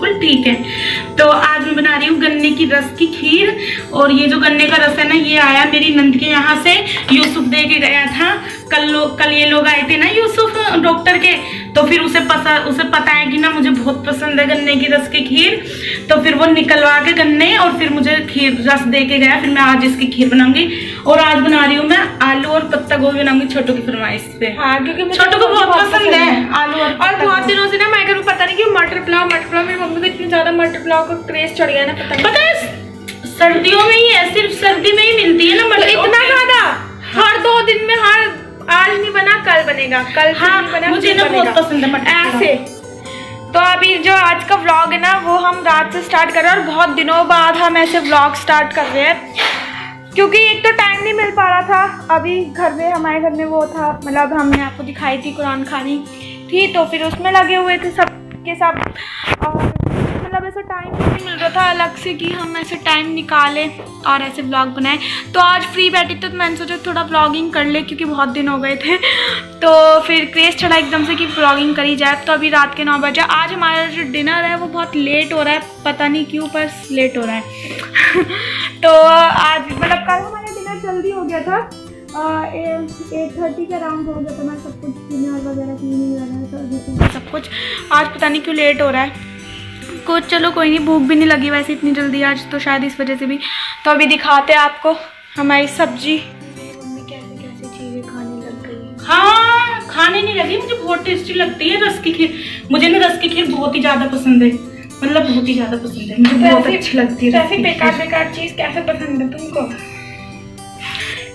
बिल्कुल ठीक है। तो आज मैं बना रही हूँ गन्ने की रस की खीर। और ये जो गन्ने का रस है ना, ये आया मेरी नंद के यहाँ से, यूसुफ दे के गया था। कल ये लोग आए थे ना यूसुफ डॉक्टर के, तो फिर उसे पता है कि ना मुझे बहुत पसंद है गन्ने की रस की खीर। तो फिर वो निकलवा के गन्ने और फिर मुझे खीर रस दे के गया। फिर मैं आज इसकी खीर बनाऊंगी। और आज बना रही हूँ मैं आलू और पत्ता गोभी बनाऊंगी छोटू की फरमाइश पे। हाँ, क्योंकि छोटू को बहुत पसंद है आलू और बहुत दिनों से ना मैं करूँ, पता नहीं क्यों मटर पुलाव मेरी मम्मी को इतनी ज्यादा मटर पुलाव का क्रेज चढ़ गया ना, पता है सर्दियों में ही है, सिर्फ सर्दी में ही मिलती है ना मटर। तो इतना ज्यादा हर 2 दिन में, हर आज नहीं बना कल बनेगा, कल हाँ, नहीं बना मुझे ना बहुत पसंद है मटर ऐसे। तो अभी जो आज का व्लॉग है ना, वो हम रात से स्टार्ट कर रहे हैं और बहुत दिनों बाद हम ऐसे व्लॉग स्टार्ट कर रहे हैं, क्योंकि एक तो टाइम नहीं मिल पा रहा था। अभी हमारे घर में वो था, मतलब हमने आपको दिखाई थी कुरान खानी थी, तो फिर उसमें लगे हुए थे सब के सब, और मतलब ऐसा टाइम नहीं मिल रहा था अलग से कि हम ऐसे टाइम निकालें और ऐसे व्लॉग बनाएं। तो आज फ्री बैठी तो मैंने सोचा थोड़ा व्लॉगिंग कर ले, क्योंकि बहुत दिन हो गए थे। तो फिर क्रेज़ चढ़ा एकदम से कि व्लॉगिंग करी जाए। तो अभी रात के 9 बजे। आज हमारा जो डिनर है वो बहुत लेट हो रहा है, पता नहीं क्यों, पर लेट हो रहा है। तो आज मतलब कल हमारा डिनर जल्दी हो गया था, 8:30 के अराउंड हो गया था। मैं सब कुछ डिनर वगैरह क्लीनिंग वगैरह सब कुछ। आज पता नहीं क्यों लेट हो रहा है कुछ। चलो कोई नहीं, भूख भी नहीं लगी वैसे इतनी जल्दी आज, तो शायद इस वजह से भी। तो अभी दिखाते हैं आपको हमारी सब्जी। मम्मी कैसे कैसे चीज़ें खाने लग गई। हाँ, खाने नहीं लगी, मुझे बहुत टेस्टी लगती है रस की खीर। मुझे ना रस की खीर बहुत ही ज़्यादा पसंद है, मतलब बहुत ही ज़्यादा पसंद है, मुझे बहुत अच्छी लगती है। ऐसी बेकार चीज़ कैसे पसंद है तुमको?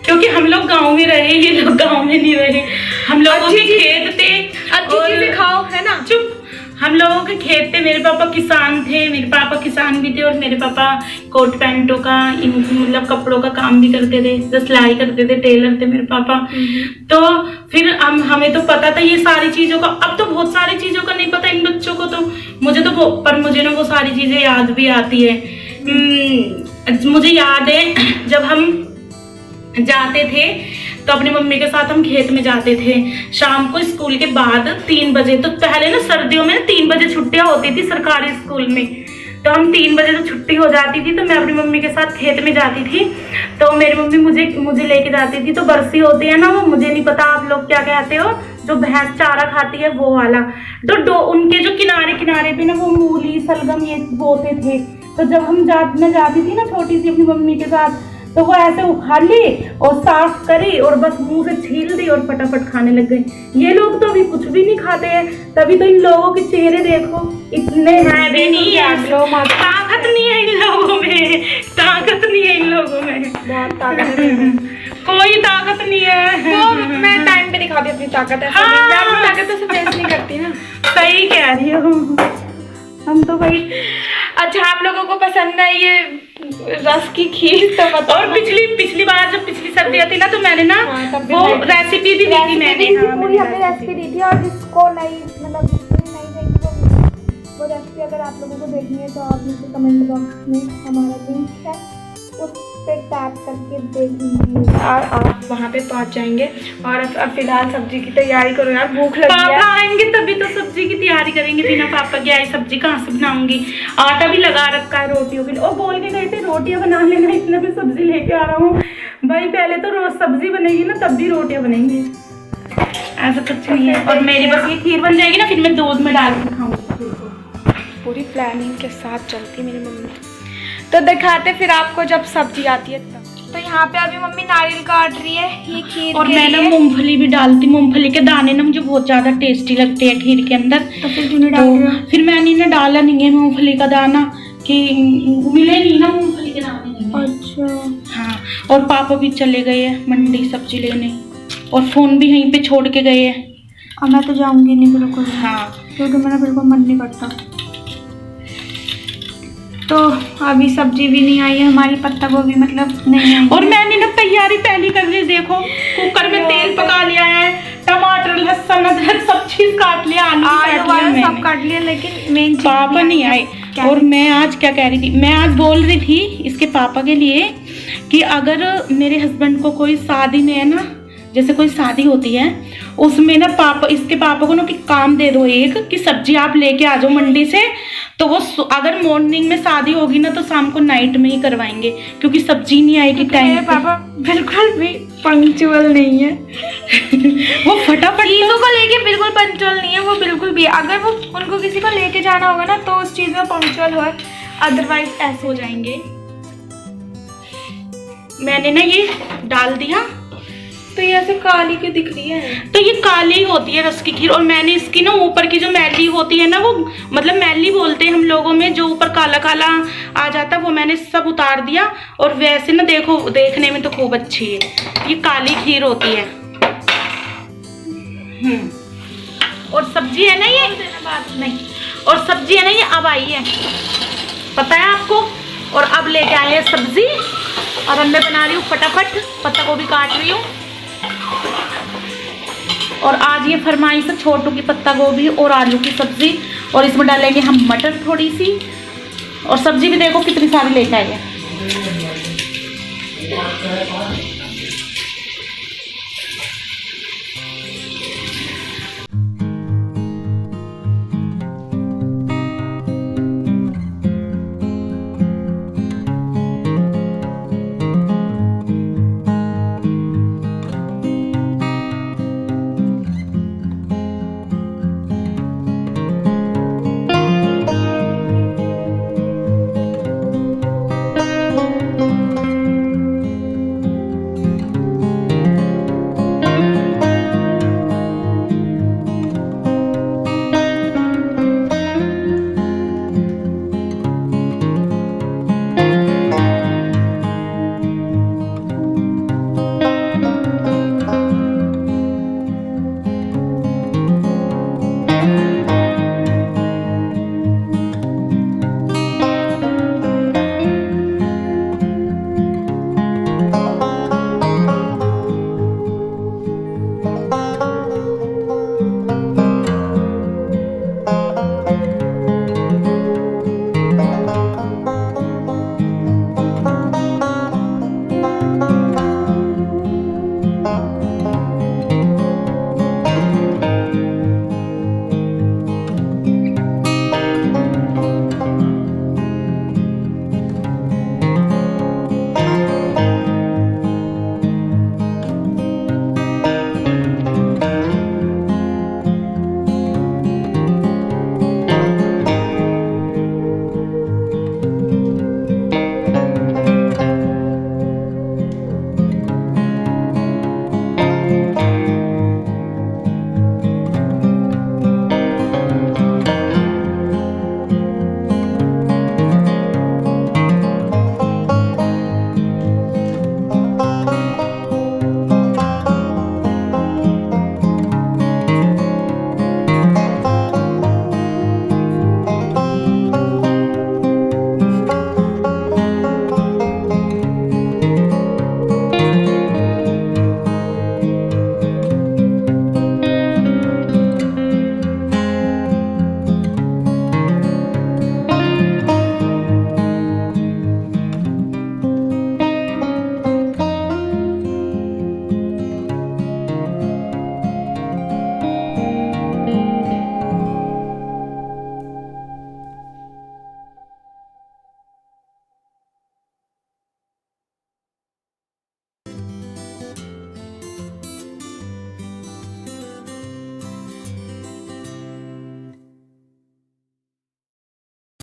क्योंकि हम लोग गांव में रहे, ये लोग गांव में नहीं रहे। हम लोगों के खेत थे, अच्छी चीज़ें खाओ, है ना। चुप। हम लोगों के खेत थे, मेरे पापा किसान थे, मेरे पापा किसान भी थे, और मेरे पापा कोट पैंटों का मतलब कपड़ों का काम भी करते थे, जो सिलाई करते थे, टेलर थे मेरे पापा। तो फिर हमें तो पता था ये सारी चीज़ों का। अब तो बहुत सारी चीज़ों का नहीं पता इन बच्चों को, तो मुझे ना वो सारी चीज़ें याद भी आती है। मुझे याद है जब हम जाते थे तो अपनी मम्मी के साथ हम खेत में जाते थे शाम को स्कूल के बाद 3 बजे। तो पहले ना सर्दियों में 3 बजे छुट्टियां होती थी सरकारी स्कूल में, तो हम 3 बजे तो छुट्टी हो जाती थी, तो मैं अपनी मम्मी के साथ खेत में जाती थी। तो मेरी मम्मी मुझे लेके जाती थी। तो बरसी होती है ना, वो मुझे नहीं पता आप लोग क्या कहते हो, जो भैंस चारा खाती है वो वाला। तो उनके जो किनारे किनारे पे ना वो मूली सलगम ये बोते थे। तो जब मैं जाती थी ना छोटी सी अपनी मम्मी के साथ, तो वो ऐसे उखाड़ ली और साफ करी और बस मुंह से छील दी और फटाफट खाने लग गए। ये लोग तो अभी कुछ भी नहीं खाते हैं, तभी तो इन लोगों के चेहरे देखो इतने हैं भी नहीं है, ताकत नहीं है इन लोगों में, ताकत नहीं है इन लोगों में, बहुत ताकत है। कोई ताकत नहीं है। वो मैं टाइम पे दिखाती अपनी ताकत है। हाँ। मैं अपनी ताकत तो फेस नहीं करती ना। सही कह रही हो, हम तो भाई। अच्छा, आप लोगों को पसंद है ये रस की खीर? तो बताओ। और पिछली बार जब पिछली सर्दियाँ थी ना, तो मैंने ना वो रेसिपी भी दी थी मैंने। पूरी हमने रेसिपी दी थी, और जिसको नहीं देखी वो रेसिपी अगर आप लोगों को देखनी है तो आप मुझे कमेंट बॉक्स में हमारा लिंक है, उस पे टैप करके देख लीजिए और आप वहाँ पे पहुँच जाएंगे। और अब फिलहाल सब्जी की तैयारी करो यार, भूख लगी है। पापा आएंगे तभी तो सब्जी की तैयारी करेंगे, बिना पापा के आए सब्जी कहाँ से बनाऊंगी। आटा भी लगा रखा है रोटियों के लिए, और बोल के गए थे रोटियां बना लेना, इतने में सब्जी लेके आ रहा हूँ। भाई पहले तो रोज सब्जी बनेगी ना, तब भी रोटियां बनेंगी, ऐसा कुछ नहीं है। और मेरी बस ये खीर बन जाएगी ना, फिर मैं दूध में डाल के खाऊंगी। पूरी प्लानिंग के साथ चलती मेरी मम्मी। तो दिखाते फिर आपको जब सब्जी आती है तब। तो यहाँ पे अभी मम्मी नारियल काट रही है ये खीर और के मैं ना मूंगफली भी डालती, मूंगफली के दाने ना मुझे बहुत ज्यादा टेस्टी लगते हैं खीर के अंदर। तो फिर क्यों नहीं डाल रही हो? फिर मैंने ना डाला नहीं है मूंगफली का दाना, कि मिले नहीं ना मूंगफली के दाने नहीं। अच्छा हाँ, और पापा भी चले गए हैं मंडी सब्जी लेने, और फोन भी यहीं पे छोड़ के गए हैं। अब मैं तो जाऊंगी नहीं बिल्कुल। हाँ, क्योंकि मेरा बिल्कुल मन नहीं करता। तो अभी सब्जी भी नहीं आई है हमारी, पत्ता गोभी मतलब नहीं आई। और मैंने ना तैयारी पहली कर ली, देखो कुकर में तेल पका लिया है, टमाटर लहसुन अदरक सब चीज काट लिया, आलू सब काट लिया, लेकिन मेन चीज पापा नहीं आए। और मैं आज क्या कह रही थी, मैं आज बोल रही थी इसके पापा के लिए कि अगर मेरे हस्बैंड को कोई शादी में है ना, जैसे कोई शादी होती है उसमें ना इसके पापा को ना कि काम दे दो एक, कि सब्जी आप लेके आ जाओ मंडी से, तो वो अगर मॉर्निंग में शादी होगी ना तो शाम को नाइट में ही करवाएंगे, क्योंकि सब्जी नहीं आएगी टाइम मेरे पापा बिल्कुल भी पंक्चुअल नहीं है। वो फटाफट चीज़ों को लेके बिल्कुल पंक्चुअल नहीं है वो, बिल्कुल भी। अगर वो उनको किसी को लेके जाना होगा ना तो उस चीज़ में पंक्चुअल हो, अदरवाइज ऐसे हो जाएंगे। मैंने ना ये डाल दिया, तो ये ऐसे काली क्यों दिख रही है? तो ये काली होती है रस की खीर। और मैंने इसकी ना ऊपर की जो मैली होती है ना, वो मतलब मैली बोलते हैं हम लोगों में, जो ऊपर काला काला आ जाता है, वो मैंने सब उतार दिया। और वैसे ना देखो, देखने में तो खूब अच्छी है। ये काली खीर होती है। और सब्जी है ना ये, बात नहीं, और सब्जी है ना ये अब आई है, पता है आपको। और अब लेके आए हैं सब्जी, और अब मैं बना रही हूँ फटाफट, पत्ता गोभी काट रही हूँ। और आज ये फरमाइश है छोटू की पत्ता गोभी और आलू की सब्जी, और इसमें डालेंगे हम मटर थोड़ी सी। और सब्जी भी देखो कितनी सारी लेके आई है।